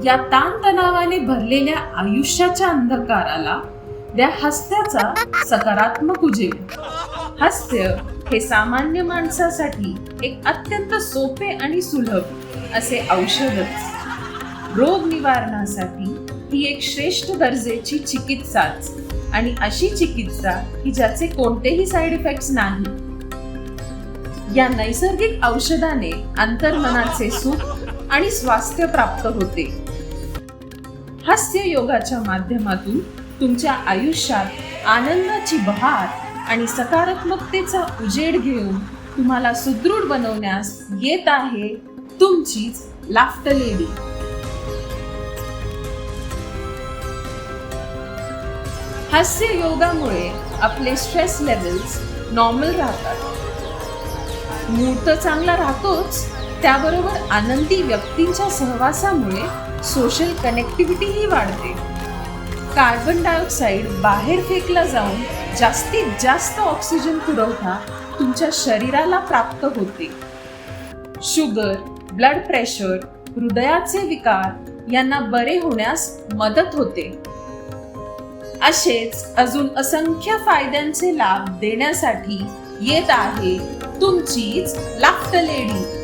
या ताणतणावाने भरलेल्या आयुष्याच्या अंधकाराला द्या हास्याचा सकारात्मक उजेड. हास्य हे सामान्य माणसासाठी एक अत्यंत सोपे आणि सुलभ असे औषधच. रोग निवारणासाठी ही एक श्रेष्ठ दर्जेची चिकित्साच, आणि अशी चिकित्सा की ज्याचे कोणतेही साईड इफेक्ट्स नाही. या नैसर्गिक औषधाने अंतर्मनाचे सुख आणि स्वास्थ्य प्राप्त होते. हास्य योगाच्या माध्यमातून तुमच्या आयुष्यात आनंदाची बहार आणि सकारात्मकतेचा उजेड घेऊन तुम्हाला सुदृढ बनवण्यास येत आहे तुमचीच लाफ्टर लेडी. हास्य योगामुळे आपले स्ट्रेस लेवल्स नॉर्मल राहतात. मूड तर चांगला राहतोच, त्याबरोबर आनंदी व्यक्तींच्या सहवासामुळे सोशल कनेक्टिव्हिटीही वाढते. कार्बन डायऑक्साईड बाहेर फेकला जाऊन जास्तीत जास्त ऑक्सिजन पुरवठा तुमच्या शरीराला प्राप्त होते. शुगर, ब्लड प्रेशर, हृदयाचे विकार यांना बरे होण्यास मदत होते. असेच अजून असंख्य फायद्यांचे लाभ देण्यासाठी येत आहे तुमचीच लाफ्टर लेडी.